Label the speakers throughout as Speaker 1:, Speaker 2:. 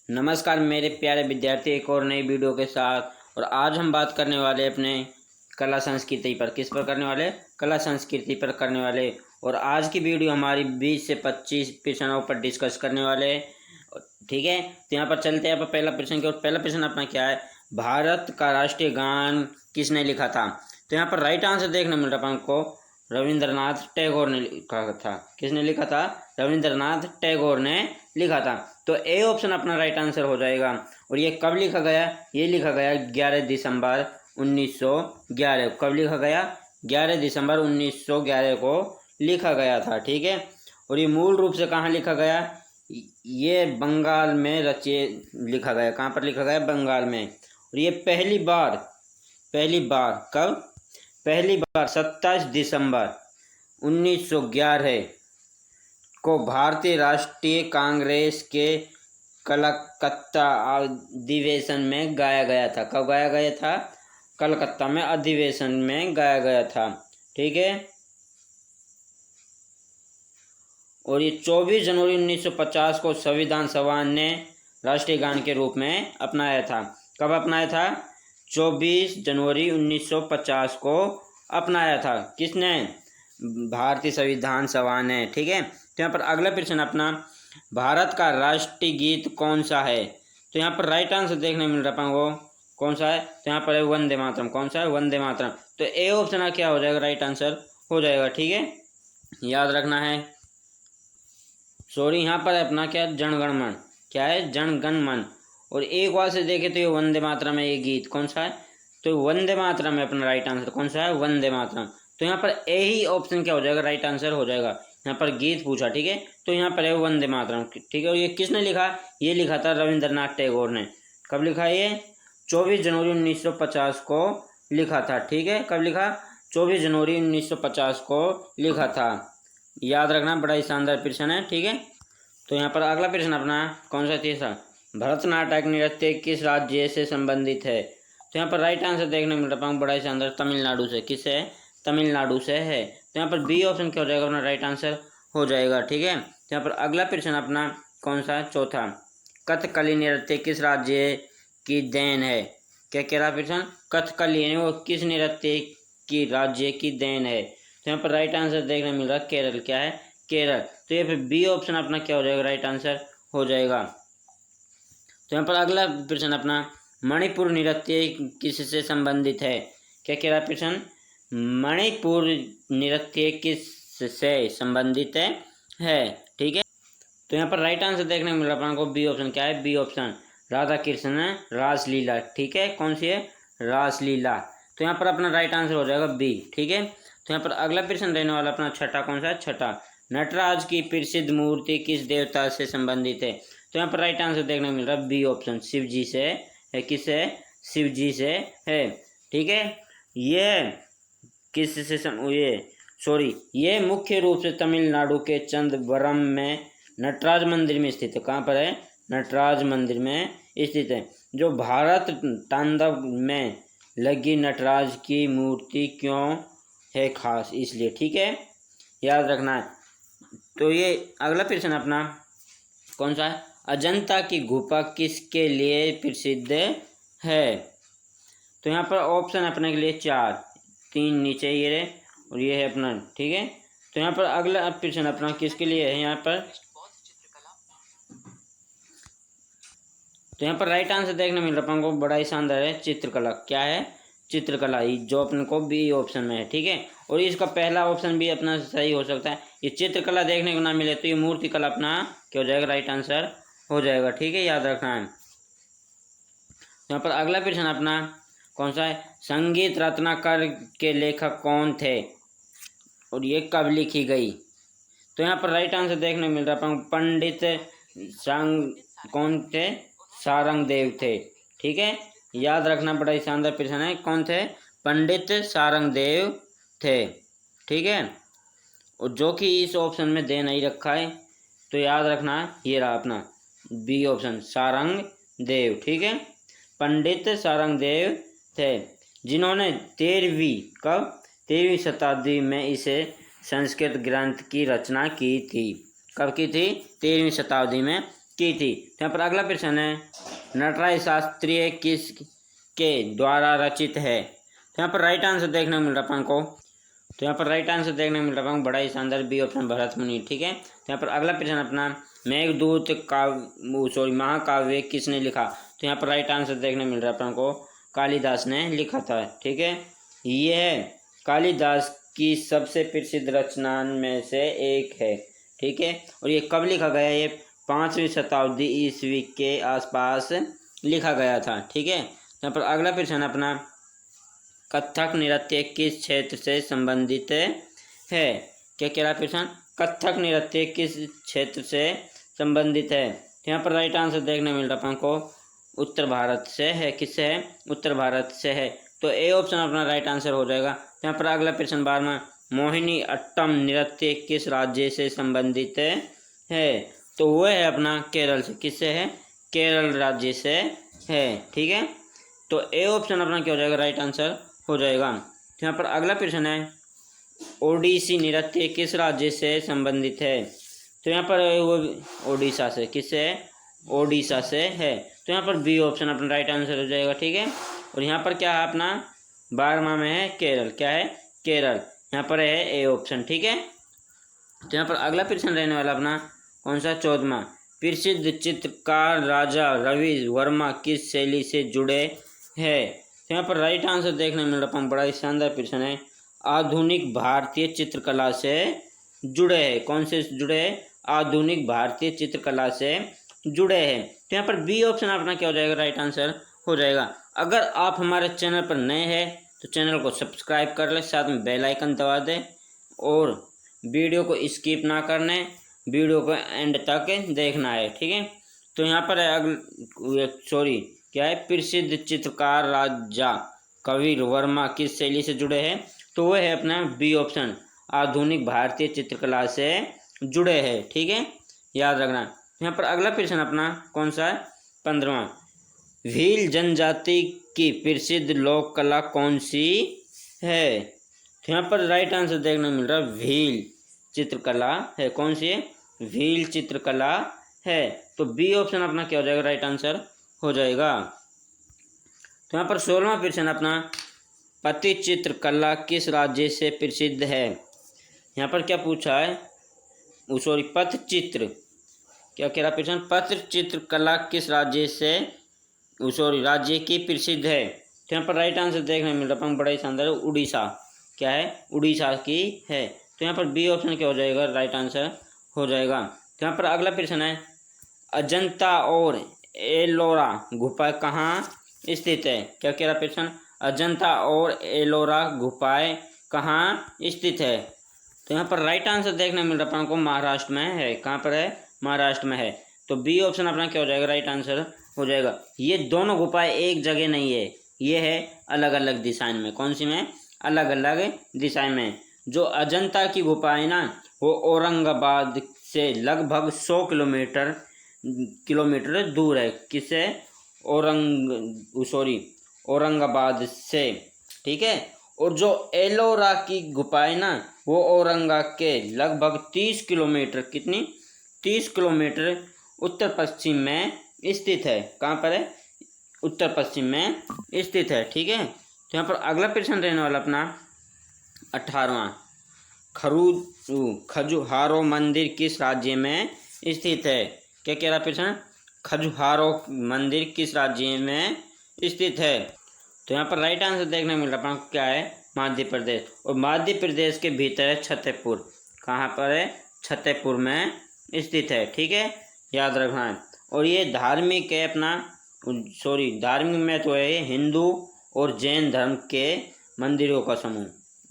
Speaker 1: नमस्कार मेरे प्यारे विद्यार्थी, एक और नई वीडियो के साथ। और आज हम बात करने वाले अपने कला संस्कृति पर। किस पर करने वाले? कला संस्कृति पर करने वाले। और आज की वीडियो हमारी 20 से 25 प्रश्नों पर डिस्कस करने वाले। ठीक है, तो यहाँ पर चलते हैं। पहला प्रश्न की ओर। पहला प्रश्न अपना क्या है? भारत का राष्ट्रीय गान किसने लिखा था? तो यहाँ पर राइट आंसर देखने मिल रहा है हमको, रविंद्रनाथ टैगोर ने लिखा था। किसने लिखा था? रविंद्रनाथ टैगोर ने लिखा था। तो ए ऑप्शन अपना राइट आंसर हो जाएगा। और ये कब लिखा गया? ये लिखा गया 11 दिसंबर 1911। कब लिखा गया? 11 दिसंबर 1911 को लिखा गया था। ठीक है, और ये मूल रूप से कहाँ लिखा गया? ये बंगाल में लिखा गया। कहाँ पर लिखा गया? बंगाल में। और ये पहली बार कब? पहली बार 27 दिसंबर 1911 को भारतीय राष्ट्रीय कांग्रेस के कलकत्ता अधिवेशन में गाया गया था। कब गाया गया था? कलकत्ता में अधिवेशन में गाया गया था। ठीक है, और ये 24 जनवरी 1950 को संविधान सभा ने राष्ट्रीय गान के रूप में अपनाया था। कब अपनाया था? 24 जनवरी 1950 को अपनाया था। किसने? भारतीय संविधान सभा ने। ठीक है, तो यहाँ पर अगला प्रश्न अपना, भारत का राष्ट्रीय गीत कौन सा है? तो यहाँ पर राइट आंसर देखने मिल रहा है कौन सा है? तो यहाँ पर है वंदे मातरम। कौन सा है? वंदे मातरम। तो ए ऑप्शन क्या हो जाएगा? राइट आंसर हो जाएगा। ठीक है, याद रखना है। सॉरी, यहाँ पर अपना क्या? जनगण मन। क्या है? जनगण मन। और एक बार से देखे तो ये वंदे मातरम है। ये गीत कौन सा है? तो वंदे मातरम है अपना राइट आंसर। कौन सा है? वंदे मातरम। तो यहाँ पर ए ही ऑप्शन क्या हो जाएगा? राइट आंसर हो जाएगा। यहाँ पर गीत पूछा, ठीक है, तो यहाँ पर है वंदे मातरम। ठीक है, और ये किसने लिखा? ये लिखा था रविंद्रनाथ टैगोर ने। कब लिखा? ये 24 जनवरी 1950 को लिखा था। ठीक है, कब लिखा? 24 जनवरी 1950 को लिखा था। याद रखना, बड़ा ही शानदार प्रश्न है। ठीक है, तो यहाँ पर अगला प्रश्न अपना कौन सा? तीसरा, भरतनाट्यम नृत्य किस राज्य से संबंधित है? तो यहाँ पर राइट आंसर देखने मिल रहा है बड़ा ही शानदार, तमिलनाडु से। किस है? तमिलनाडु से है। तो यहाँ पर बी ऑप्शन क्या हो जाएगा? अपना राइट आंसर हो जाएगा। ठीक है, तो यहाँ पर अगला प्रश्न अपना कौन सा? चौथा, कथकली नृत्य किस राज्य की देन है? क्या कह रहा प्रश्न? कथकली यानी वो किस नृत्य की राज्य की देन है? तो यहाँ पर राइट आंसर देखने मिल रहा है केरल। क्या है? केरल। तो ये फिर बी ऑप्शन अपना क्या हो जाएगा? राइट आंसर हो जाएगा। तो यहाँ पर अगला प्रश्न अपना, मणिपुर नृत्य किससे संबंधित है? क्या कह रहा प्रश्न? मणिपुर नृत्य किससे संबंधित है? ठीक है, तो यहाँ पर राइट आंसर देखने को मिल रहा है आपको बी ऑप्शन। क्या है? B option, Radha Krishna Raslila. ठीक है, कौन सी है? रासलीला। तो यहाँ पर अपना राइट आंसर हो जाएगा बी। ठीक है, तो यहाँ पर अगला प्रश्न रहने वाला अपना छठा। कौन सा है? छठा, नटराज की प्रसिद्ध मूर्ति किस देवता से संबंधित है? तो यहाँ पर राइट आंसर देखने को मिल रहा है बी ऑप्शन, शिव जी से है। किससे? शिव जी से है। ठीक है, ये किससे ये मुख्य रूप से तमिलनाडु के चंदवरम में नटराज मंदिर में स्थित है। कहाँ पर है? नटराज मंदिर में स्थित है। जो भारत तांडव में लगी नटराज की मूर्ति क्यों है खास? इसलिए। ठीक है, याद रखना है। तो ये अगला प्रश्न अपना कौन सा है? अजंता की गुफा किसके लिए प्रसिद्ध है? तो यहाँ पर ऑप्शन अपने के लिए 4, 3 नीचे ये रहे और ये है अपना। ठीक है, तो यहाँ पर अगला प्रश्न अपना किसके लिए है? यहाँ पर तो यहाँ पर राइट आंसर देखने मिल रहा है आपको बड़ा ही शानदार है, चित्रकला। क्या है? चित्रकला, जो अपने को बी ऑप्शन में है। ठीक है, और इसका पहला ऑप्शन भी अपना सही हो सकता है। ये चित्रकला देखने को ना मिले तो ये मूर्ति कला अपना क्या हो जाएगा? राइट आंसर हो जाएगा। ठीक है, याद रखना है। यहाँ पर अगला प्रश्न अपना कौन सा है? संगीत रत्नाकर के लेखक कौन थे और ये कब लिखी गई? तो यहाँ पर राइट आंसर देखने मिल रहा है पंडित कौन थे? सारंगदेव थे। ठीक है, याद रखना, बड़ा ही शानदार प्रश्न है। कौन थे? पंडित सारंगदेव थे। ठीक है, और जो कि इस ऑप्शन में दे नहीं रखा है तो याद रखना, ये रहा अपना बी ऑप्शन, सारंगदेव। ठीक है, पंडित सारंगदेव थे, जिन्होंने 13वीं शताब्दी में इसे संस्कृत ग्रंथ की रचना की थी। कब की थी? 13वीं शताब्दी में की थी। तो यहाँ पर अगला प्रश्न है, नटराज शास्त्रीय किस के द्वारा रचित है? तो यहाँ पर राइट आंसर देखने को मिल रहा है अपन को। तो यहाँ पर राइट आंसर देखने को मिल रहा है बड़ा ही शानदार, बी ऑप्शन भरत मुनि। ठीक है, तो यहाँ पर अगला प्रश्न अपना, मेघदूत काव्य महाकाव्य किसने लिखा? तो यहाँ पर राइट आंसर देखने मिल रहा है अपन को, कालिदास ने लिखा था। ठीक है, यह कालिदास की सबसे प्रसिद्ध रचना में से एक है। ठीक है, और ये कब लिखा गया? ये 5वीं शताब्दी ईस्वी के आसपास लिखा गया था। ठीक है, यहाँ पर अगला प्रश्न अपना, कथक नृत्य किस क्षेत्र से संबंधित है? क्या कह रहा है प्रश्न? कथक नृत्य किस क्षेत्र से संबंधित है? तो यहाँ पर राइट आंसर देखने मिल रहा है अपन को, उत्तर भारत से है। किससे है? उत्तर भारत से है। तो ए ऑप्शन अपना राइट आंसर हो जाएगा। तो यहाँ पर अगला प्रश्न 12वां, मोहिनी अट्टम नृत्य किस राज्य से संबंधित है? तो वह है अपना केरल से। किससे है? केरल राज्य से है। ठीक है, तो ए ऑप्शन अपना क्या हो जाएगा? राइट आंसर हो जाएगा। तो यहाँ पर अगला प्रश्न है, ओडिसी नृत्य किस राज्य से संबंधित है? तो यहाँ पर वो ओडिशा से। किससे है? ओडिशा से है। तो यहाँ पर बी ऑप्शन अपना राइट आंसर हो जाएगा। ठीक है, और यहाँ पर क्या है अपना 12वां में है केरल। क्या है? केरल। यहाँ पर है ए ऑप्शन। ठीक है, तो यहाँ पर अगला प्रश्न रहने वाला अपना कौन सा? 14वां, प्रसिद्ध चित्रकार राजा रवि वर्मा किस शैली से जुड़े हैं? तो यहाँ पर राइट आंसर देखने मिल रहा है, बड़ा ही शानदार प्रश्न है, आधुनिक भारतीय चित्रकला से जुड़े हैं। कौन से जुड़े हैं? आधुनिक भारतीय चित्रकला से जुड़े हैं। तो यहाँ पर बी ऑप्शन अपना क्या हो जाएगा? राइट आंसर हो जाएगा। अगर आप हमारे चैनल पर नए हैं तो चैनल को सब्सक्राइब कर ले, साथ में बेल आइकन दबा दें और वीडियो को स्किप ना करने, वीडियो को एंड तक देखना है। ठीक है, तो यहाँ पर क्या है? प्रसिद्ध चित्रकार राजा कबीर वर्मा किस शैली से जुड़े हैं? तो वह है अपना बी ऑप्शन, आधुनिक भारतीय चित्रकला से जुड़े हैं। ठीक है, याद रखना। यहाँ पर अगला प्रश्न अपना कौन सा है? 15वां, भील जनजाति की प्रसिद्ध लोक कला कौन सी है? तो यहाँ पर राइट आंसर देखने मिल रहा है, भील चित्रकला है। कौन सी है? भील चित्रकला है। तो बी ऑप्शन अपना क्या हो जाएगा? राइट आंसर हो जाएगा। तो यहाँ पर 16वां प्रश्न अपना, पति चित्रकला किस राज्य से प्रसिद्ध है? यहाँ पर क्या पूछा है? पथचित्र, क्या कह रहा प्रश्न? पत्र चित्रकला किस राज्य से राज्य की प्रसिद्ध है? तो यहाँ पर राइट आंसर देखने मिल रहा है, बड़ा ही शानदार, उड़ीसा। क्या है? उड़ीसा की है। तो यहाँ पर बी ऑप्शन क्या हो जाएगा? राइट आंसर हो जाएगा। तो यहाँ पर अगला प्रश्न है, अजंता और एलोरा गुफा कहाँ स्थित है? क्या कह रहा प्रश्न? अजंता और एलोरा गुफाएं कहाँ स्थित है? तो यहाँ पर राइट आंसर देखने मिल रहा है आपको, महाराष्ट्र में है। कहाँ पर है? महाराष्ट्र में है। तो बी ऑप्शन अपना क्या हो जाएगा? राइट आंसर हो जाएगा। ये दोनों गुफाएं एक जगह नहीं है, ये है अलग अलग दिशाएं में। कौन सी में? अलग अलग दिशाएं में। जो अजंता की गुफाएं ना, वो औरंगाबाद से लगभग 100 किलोमीटर दूर है। किससे? औरंगाबाद से। ठीक है, और जो एलोरा की गुफाएं ना, वो औरंगा के लगभग 30 किलोमीटर, कितनी? 30 किलोमीटर उत्तर पश्चिम में स्थित है। कहाँ पर है? उत्तर पश्चिम में स्थित है। ठीक है, तो यहाँ पर अगला प्रश्न रहने वाला अपना 18वां, खजुहारो मंदिर किस राज्य में स्थित है? क्या कह रहा प्रश्न? खजुहारो मंदिर किस राज्य में स्थित है? तो यहाँ पर राइट आंसर देखने मिल रहा है क्या है? मध्य प्रदेश। और मध्य प्रदेश के भीतर है छतरपुर। कहाँ पर है? छतरपुर में स्थित है। ठीक है, याद रखना है। और ये धार्मिक है अपना, धार्मिक में तो है हिंदू और जैन धर्म के मंदिरों का समूह।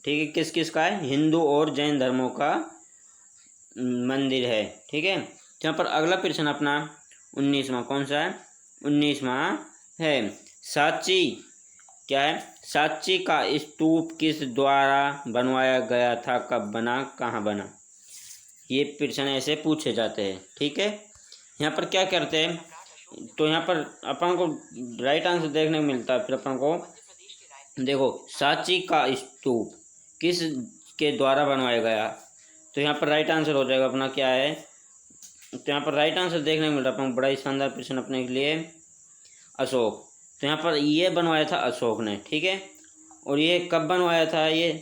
Speaker 1: ठीक है, किस किस का है? हिंदू और जैन धर्मों का मंदिर है। ठीक है, तो यहाँ पर अगला प्रश्न अपना 19वां, कौन सा है? 19वां है, सांची। क्या है? सांची का स्तूप किस द्वारा बनवाया गया था? कब बना? कहाँ बना? ये प्रश्न ऐसे पूछे जाते हैं। ठीक है, यहाँ पर क्या करते हैं? तो यहाँ पर अपन को राइट आंसर देखने को मिलता है। फिर अपन को देखो, सांची का स्तूप किस के द्वारा बनवाया गया? तो यहाँ पर राइट आंसर हो जाएगा अपना क्या है? तो यहाँ पर राइट आंसर देखने को मिल रहा है बड़ा ही शानदार प्रश्न अपने के लिए, अशोक। तो यहाँ पर ये बनवाया था अशोक ने, ठीक है। और ये कब बनवाया था? ये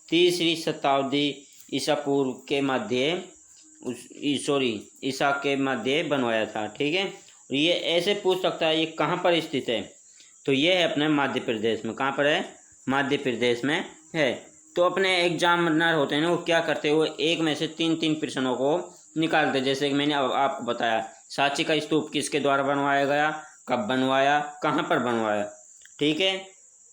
Speaker 1: 3री शताब्दी ईसा पूर्व के मध्य ईसा के मध्य बनवाया था, ठीक है। और ये ऐसे पूछ सकता है ये कहाँ पर स्थित है, तो ये है अपने मध्य प्रदेश में। कहाँ पर है? मध्य प्रदेश में है। तो अपने एग्जामिनर होते हैं ना, वो क्या करते हैं, वो एक में से 3 प्रश्नों को निकालते हैं। जैसे कि मैंने आपको बताया, सांची का स्तूप किसके द्वारा बनवाया गया, कब बनवाया, कहाँ पर बनवाया, ठीक है।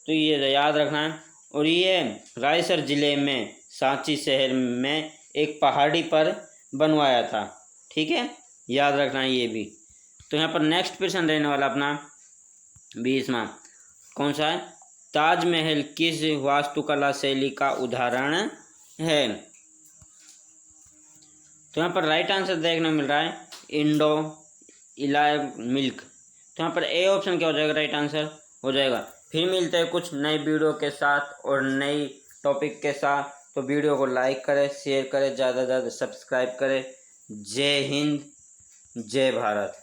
Speaker 1: तो ये याद रखना है। और ये रायसर जिले में सांची शहर में एक पहाड़ी पर बनवाया था, ठीक है, याद रखना है ये भी। तो यहाँ पर नेक्स्ट प्रश्न रहने वाला अपना 20वां, कौन सा है? ताजमहल किस वास्तुकला शैली का उदाहरण है? तो यहाँ पर राइट आंसर देखने को मिल रहा है इंडो इस्लामिक। तो यहाँ पर ए ऑप्शन क्या हो जाएगा? राइट आंसर हो जाएगा। फिर मिलते हैं कुछ नई वीडियो के साथ और नई टॉपिक के साथ। तो वीडियो को लाइक करें, शेयर करें, ज़्यादा से ज़्यादा सब्सक्राइब करें। जय हिंद, जय भारत।